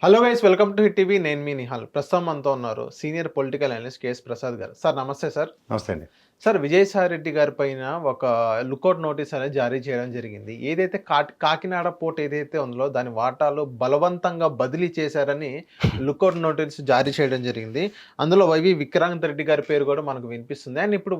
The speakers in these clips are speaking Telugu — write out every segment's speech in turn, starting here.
Hello guys, welcome to hit TV. నేను మీ నిహాల్. ప్రస్తుతం మనతో ఉన్నారు senior political analyst KS Prasad గారు. సార్ నమస్తే సార్. నమస్తే అండి. సార్, విజయసాయి రెడ్డి గారి పైన ఒక లుకౌట్ నోటీస్ అనేది జారీ చేయడం జరిగింది. ఏదైతే కాకినాడ పోర్ట్ ఏదైతే ఉందో దాని వాటాలు బలవంతంగా బదిలీ చేశారని లుకౌట్ నోటీస్ జారీ చేయడం జరిగింది. అందులో వైవి విక్రాంత్ రెడ్డి గారి పేరు కూడా మనకు వినిపిస్తుంది. అండ్ ఇప్పుడు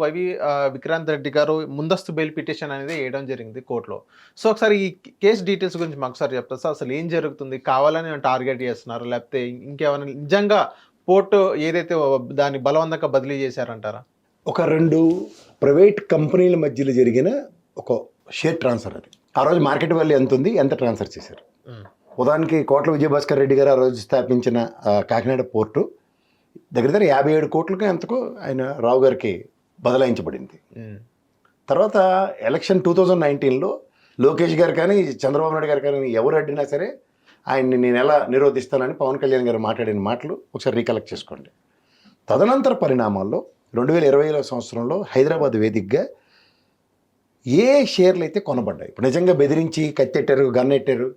విక్రాంత్ రెడ్డి గారు ముందస్తు బెయిల్ పిటిషన్ అనేది వేయడం జరిగింది కోర్టులో. సో ఒకసారి ఈ కేసు డీటెయిల్స్ గురించి మాకు ఒకసారి చెప్తారు సార్. అసలు ఏం జరుగుతుంది? కావాలని టార్గెట్ చేస్తున్నారు, లేకపోతే ఇంకేమైనా నిజంగా పోర్టు ఏదైతే దాన్ని బలవంతంగా బదిలీ చేశారంటారా? ఒక 2 ప్రైవేట్ కంపెనీల మధ్యలో జరిగిన ఒక షేర్ ట్రాన్స్ఫర్ అది. ఆ రోజు మార్కెట్ వాల్యూ ఎంత ఉంది, ఎంత ట్రాన్స్ఫర్ చేశారు. ఉదాహరణకి కోట్ల విజయభాస్కర్ రెడ్డి గారు ఆ రోజు స్థాపించిన కాకినాడ పోర్టు దగ్గర 57 కోట్లకు ఎంతకు ఆయన రావు గారికి బదలాయించబడింది. తర్వాత ఎలక్షన్ 2019లో లోకేష్ గారు కానీ చంద్రబాబు నాయుడు గారు కానీ ఎవరు అడ్డినా సరే ఆయన్ని నేను ఎలా నిరోధిస్తానని పవన్ కళ్యాణ్ గారు మాట్లాడిన మాటలు ఒకసారి రీకలెక్ట్ చేసుకోండి. తదనంతర పరిణామాల్లో 2020 సంవత్సరంలో హైదరాబాద్ వేదికగా ఏ షేర్లు అయితే కొనబడ్డాయి, ఇప్పుడు నిజంగా బెదిరించి కత్తెట్టారు, గన్నెట్టారు,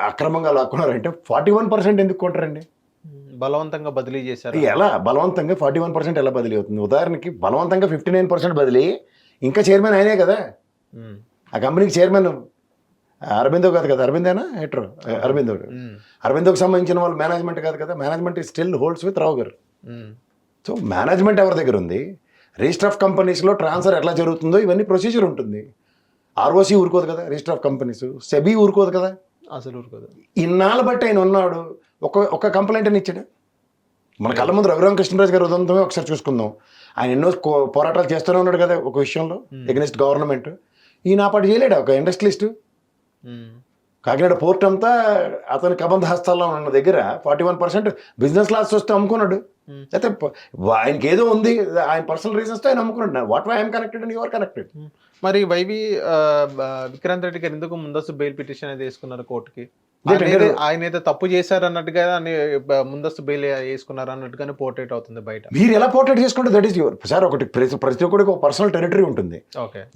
అక్రమంగా లాక్కున్నారంటే 41% ఎందుకు కొంటారండి? బలవంతంగా బదిలీ చేశారు. ఎలా బలవంతంగా 41% ఎలా బదిలీ అవుతుంది? ఉదాహరణకి బలవంతంగా 59% బదిలీ, ఇంకా చైర్మన్ ఆయనే కదా. ఆ కంపెనీకి చైర్మన్ అరబిందో కాదు కదా, అరబిందేనా హెట్రో అరబిందోకి సంబంధించిన వాళ్ళు మేనేజ్మెంట్ కాదు కదా. మేనేజ్మెంట్ స్టిల్ హోల్డ్స్ విత్ రావు గారు. సో మేనేజ్మెంట్ ఎవరి దగ్గర ఉంది? రిజిస్టర్ ఆఫ్ కంపెనీస్లో ట్రాన్స్ఫర్ ఎట్లా జరుగుతుందో ఇవన్నీ ప్రొసీజర్ ఉంటుంది. ఆర్ఓసి ఊరుకోదు కదా, రిజిస్టర్ ఆఫ్ కంపెనీస్, సెబీ ఊరుకోదు కదా, అసలు ఊరుకోదు. ఇన్నాళ్ళు బట్టి ఆయన ఉన్నాడు, ఒక కంప్లైంట్ అని ఇచ్చాడు. మన కళ్ళ ముందు రఘురామ కృష్ణరాజు గారు ఉదంతమే ఒకసారి చూసుకుందాం. ఆయన ఎన్నో పోరాటాలు చేస్తూనే ఉన్నాడు కదా ఒక విషయంలో ఎగనెస్ట్ గవర్నమెంట్. ఈయన ఆ పాటు చేయలేడు. ఒక ఇండస్ట్రియలిస్టు కాకినాడ పోర్ట్ అంతా అతని కబంధ హస్తాల్లో ఉన్న దగ్గర 41% బిజినెస్ లాస్ వస్తే అమ్ముకున్నాడు. అయితే ఆయనకి ఏదో ఉంది, ఆయన పర్సనల్ రీజన్స్తో ఆయన అమ్ముకున్నాడు. What why I'm connected and your connected. మరి విక్రాంత్ రెడ్డి గారు ఎందుకు ముందస్తు బెయిల్ పిటిషన్ అనేది వేసుకున్నారు కోర్టుకి? ఆయన ఏదో తప్పు చేశారు అన్నట్టుగా ముందస్తు బెయిల్ వేసుకున్నారు అన్నట్టుగానే పోర్ట్రేట్ అవుతుంది బయట. మీరు ఎలా పోర్ట్రేట్ చేసుకుంటే దట్ ఈస్ యువర్. సార్ ఒకటి ప్రతి ఒక్కరికి ఒక పర్సనల్ టెరిటరీ ఉంటుంది.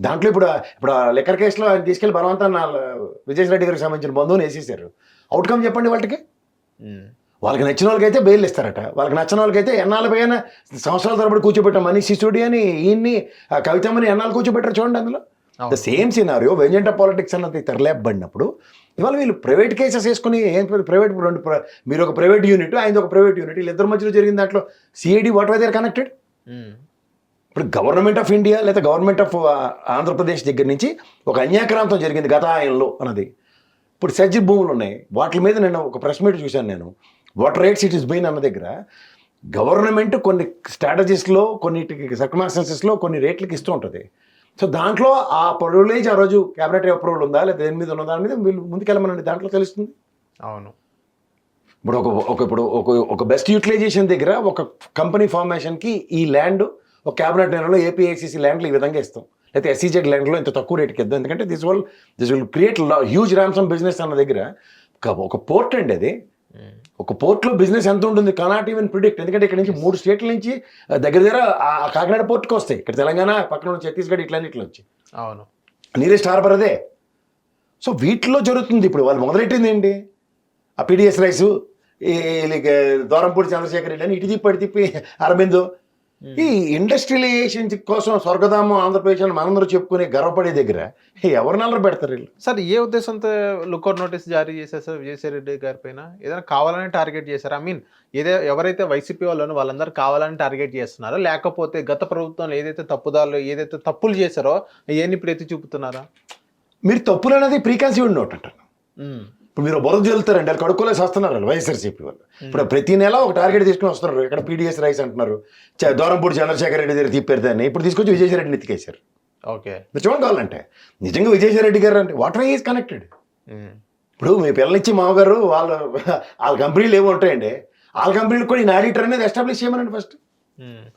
దాంట్లో ఇప్పుడు లెక్కర్ కేసులో ఆయన తీసుకెళ్లి బలవంతాన్ని విజయసాయి రెడ్డి గారికి సంబంధించిన బంధువుని వేసేసారు. అవుట్కమ్ చెప్పండి వాళ్ళకి. వాళ్ళకి నచ్చిన వాళ్ళకైతే బెయిల్ ఇస్తారట, వాళ్ళకి నచ్చిన వాళ్ళకైతే ఎన్నాళ్ళ పైన సంవత్సరాల తరబడి కూర్చోబెట్టాం. మనీష్ సిసోడి అని ఈయన్ని కవితమ్మని ఎన్నాళ్ళు కూర్చోబెట్టారు చూడండి. అందులో the same scenario vengeance of politics అన్నది తెరలేపబడినప్పుడు ఇవాళ వీళ్ళు ప్రైవేట్ కేసెస్ వేసుకుని ప్రైవేట్ మీరు ఒక ప్రైవేట్ యూనిట్, ఆయన ఒక ప్రైవేట్ యూనిట్, వీళ్ళిద్దరి మధ్యలో జరిగిన దాంట్లో CID what why they are connected. ఇప్పుడు గవర్నమెంట్ ఆఫ్ ఇండియా లేదా గవర్నమెంట్ ఆఫ్ ఆంధ్రప్రదేశ్ దగ్గర నుంచి ఒక అన్యాక్రాంతం జరిగింది గత ఆయనలో అన్నది. ఇప్పుడు సజ్జి భూములు ఉన్నాయి, వాటి మీద నేను ఒక ప్రెస్ మీట్ చూశాను. నేను what rates it is being అన్న దగ్గర గవర్నమెంట్ కొన్ని స్ట్రాటజీస్లో, కొన్నిటికి సర్కమ్స్టాన్సెస్లో కొన్ని రేట్లకి ఇస్తూ ఉంటుంది. సో దాంట్లో ఆ ప్రివిలేజ్ ఆ రోజు క్యాబినెట్ అప్రూవల్ ఉందా లేదా దేని మీద ఉన్న దాని మీద వీళ్ళు ముందుకెళ్ళమనండి, దాంట్లో తెలుస్తుంది. అవును. ఇప్పుడు ఒక బెస్ట్ యూటిలైజేషన్ దగ్గర ఒక కంపెనీ ఫార్మేషన్కి ఈ ల్యాండ్ ఒక క్యాబినెట్ నెలలో ఏపీఐసిసి ల్యాండ్లు ఈ విధంగా ఇస్తాం, లేకపోతే ఎస్సీజెడ్ ల్యాండ్లో ఇంత తక్కువ రేటుకి ఇద్దాం. ఎందుకంటే this will create huge ransom business అన్న దగ్గర ఒక పోర్ట్ అండి అది. ఒక పోర్ట్లో బిజినెస్ ఎంత ఉంటుంది కెనాట్ ఈవెన్ ప్రిడిక్ట్. ఎందుకంటే ఇక్కడ నుంచి 3 స్టేట్ల నుంచి దగ్గర ఆ కాకినాడ పోర్ట్కి వస్తాయి. ఇక్కడ తెలంగాణ పక్కన నుంచి ఛత్తీస్గఢ్ ఇట్లా వచ్చి. అవును, నియరెస్ట్ హార్బర్ అదే. సో వీటిలో జరుగుతుంది. ఇప్పుడు వాళ్ళు మొదలెట్టింది ఏంటి? ఆ పీడిఎస్ రైస్, దూరంపూడి చంద్రశేఖర్ రెడ్డి అని ఇటు తిప్పి అరబిందో, ఈ ఇండస్ట్రియలైజేషన్ కోసం స్వర్గధామం ఆంధ్రప్రదేశ్ అని మనందరూ చెప్పుకునే గర్వపడే దగ్గర ఎవరు నల్లరు పెడతారు వీళ్ళు? సార్, ఏ ఉద్దేశంతో లుకౌట్ నోటీస్ జారీ చేశారు సార్ విజయసాయి రెడ్డి గారి పైన? ఏదైనా కావాలని టార్గెట్ చేశారు? ఐ మీన్ ఎవరైతే వైసీపీ వాళ్ళను వాళ్ళందరూ కావాలని టార్గెట్ చేస్తున్నారో, లేకపోతే గత ప్రభుత్వంలో ఏదైతే ఏదైతే తప్పులు చేశారో ఏం ఇప్పుడు ఎత్తి చూపుతున్నారా? మీరు తప్పులు అనేది ప్రీకన్సీవ్డ్ నోట్ అంటారు. ఇప్పుడు మీరు బురద చల్లుతారండి, వాళ్ళు కడుక్కోలేసి వస్తున్నారు వాళ్ళు వైఎస్ఆర్సీపీ వాళ్ళు. ఇప్పుడు ప్రతి నెల ఒక టార్గెట్ తీసుకుని వస్తున్నారు. ఇక్కడ పీడిఎస్ రైస్ అంటున్నారు, దూరంపూడి చంద్రశేఖర్ రెడ్డి దగ్గర తిప్పారు దాన్ని, ఇప్పుడు తీసుకొచ్చి విజయసాయి రెడ్డిని ఎత్తికేశారు. ఓకే, మీరు చూడండి కావాలంటే నిజంగా విజయసాయి రెడ్డి గారు అంటే వాట్ వై ఈజ్ కనెక్టెడ్. ఇప్పుడు మీ పిల్లనిచ్చి మామగారు వాళ్ళ కంపెనీలు ఏమో ఉంటాయండి, వాళ్ళ కంపెనీలు కూడా ఈ ఆడిటర్ అనేది ఎస్టాబ్లిష్ చేయమనండి ఫస్ట్.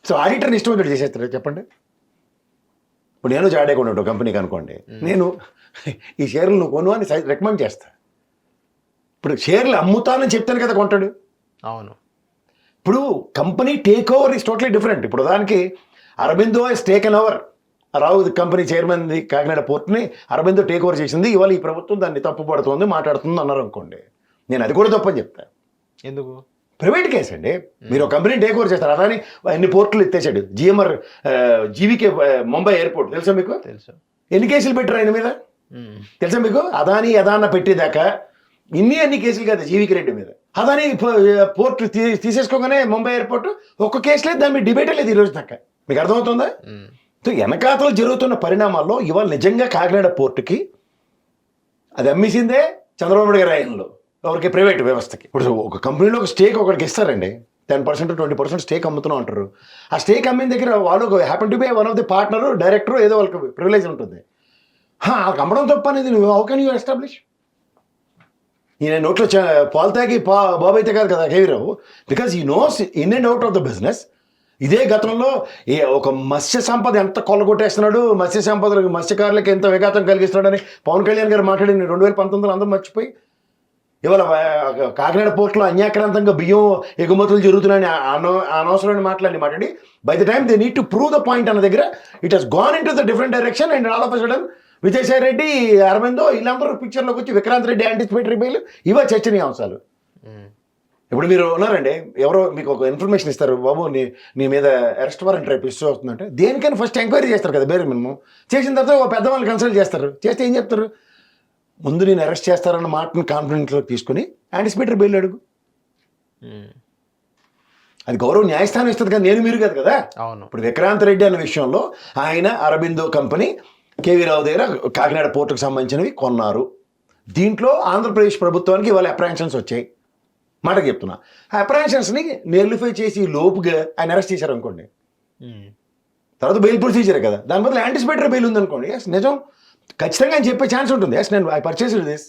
సో ఆడిటర్ని ఇష్టం వచ్చి చేసేస్తారు చెప్పండి. ఇప్పుడు నేను జాడేకుండా ఉంటాను కంపెనీకి అనుకోండి, నేను ఈ షేర్లు నువ్వు కొను అని రికమెండ్ చేస్తాను. ఇప్పుడు షేర్లు అమ్ముతానని చెప్తాను కదా కొంటాడు. అవును. ఇప్పుడు company take over is totally different. ఇప్పుడు దానికి Aurobindo is taken over, Rao company chairman Kakinada పోర్ట్ని అరబిందో టేక్ ఓవర్ చేసింది, ఇవాళ ఈ ప్రభుత్వం దాన్ని తప్పుపడుతుంది మాట్లాడుతుంది అన్నారు అనుకోండి, నేను అది కూడా తప్పని చెప్తాను. ఎందుకు? ప్రైవేట్ కేసు అండి. మీరు ఒక కంపెనీ టేక్ ఓవర్ చేస్తారు, అదాని ఎన్ని పోర్టులు ఎత్తేసాడు. జిఎంఆర్ జీవీకే ముంబై ఎయిర్పోర్ట్ తెలుసా మీకు? తెలుసు. ఎన్ని కేసులు పెట్టారు ఆయన మీద తెలుసా మీకు? అదాని అదాన్న పెట్టేదాకా అన్ని కేసులు కదా జీవికి రెడ్డి మీద. అదాని పోర్ట్ తీసేసుకోగానే ముంబై ఎయిర్పోర్ట్ ఒక్క కేసు లేదు, దాని మీద డిబేటే లేదు ఈ రోజు దాకా. మీకు అర్థమవుతుందా? సో వెనకాతలు జరుగుతున్న పరిణామాల్లో ఇవాళ నిజంగా కాకినాడ పోర్టుకి అది అమ్మేసిందే చంద్రబాబు నాయుడు గారి ఆయనలో ఎవరికి? ప్రైవేట్ వ్యవస్థకి. ఇప్పుడు ఒక కంపెనీలో ఒక స్టేక్ ఒకరికి ఇస్తారండి, 10% 20% స్టేక్ అమ్ముతున్నాం అంటారు. ఆ స్టేక్ అమ్మిన దగ్గర వాళ్ళు happen to be one of the partner, director, ఏదో వాళ్ళకి ప్రివిలేజ్ ఉంటుంది. వాళ్ళకి అమ్మడం తప్ప అనేది నువ్వు హౌ కెన్ యూ ఎస్టాబ్లిష్? ఈయన నోట్లో పాలు తాగి బాబు అయితే కాదు కదా కేవీరావు, బికాజ్ ఈ nose in and out of the business. ఇదే గతంలో ఒక మత్స్య సంపద ఎంత కొల్లగొట్టేస్తున్నాడు, మత్స్య సంపదలకు మత్స్యకారులకు ఎంత విఘాతం కలిగిస్తున్నాడని పవన్ కళ్యాణ్ గారు మాట్లాడిన 2019 అందరూ మర్చిపోయి ఇవాళ కాకినాడ పోర్టులో అన్యాక్రాంతంగా బియ్యం ఎగుమతులు జరుగుతున్నాయని అనవసరమైన మాట్లాడి by the time they need to prove the point అన్న దగ్గర it has gone in to the different direction. And all of a sudden Vijayasai Reddy, Aurobindo వీళ్ళందరూ పిక్చర్లోకి వచ్చి విక్రాంత్ రెడ్డి యాంటిసిపేటరీ బెయిల్ ఇవే చర్చనీయాంశాలు. ఇప్పుడు మీరు ఉన్నారండి, ఎవరో మీకు ఒక ఇన్ఫర్మేషన్ ఇస్తారు, బాబు నీ మీద అరెస్ట్ వారెంట్ రేపు ఇష్యూ అవుతుందంటే దేనికైనా ఫస్ట్ ఎంక్వైరీ చేస్తారు కదా బేరే మినిమం. చేసిన తర్వాత ఒక పెద్దవాళ్ళు కన్సల్ట్ చేస్తారు. చేస్తే ఏం చెప్తారు? ముందు నేను అరెస్ట్ చేస్తారన్న మాటను కాన్ఫిడెన్స్లో తీసుకుని యాంటిసిపేటరీ బెయిల్ అడుగు. అది గౌరవ న్యాయస్థానం ఇస్తుంది కదా, నేను మీరు కాదు కదా. అవును. ఇప్పుడు విక్రాంత్ రెడ్డి అనే విషయంలో ఆయన అరబిందో కంపెనీ కేవీ రావు దగ్గర కాకినాడ పోర్టుకు సంబంధించినవి కొన్నారు. దీంట్లో ఆంధ్రప్రదేశ్ ప్రభుత్వానికి ఇవాళ అప్రహెన్షన్స్ వచ్చాయి. మాటకు చెప్తున్నా, ఆ అప్రహెన్షన్స్ని నెర్లిఫై చేసి లోపుగా ఆయన అరెస్ట్ చేశారు అనుకోండి, తర్వాత బెయిల్ ప్రొసీజరే కదా, దాని బదులు యాంటిసిపేటరీ బెయిల్ ఉందనుకోండి, ఎస్ నిజం ఖచ్చితంగా ఆయన చెప్పే ఛాన్స్ ఉంటుంది. ఎస్ నేను ఐ పర్చేస్డ్ దిస్,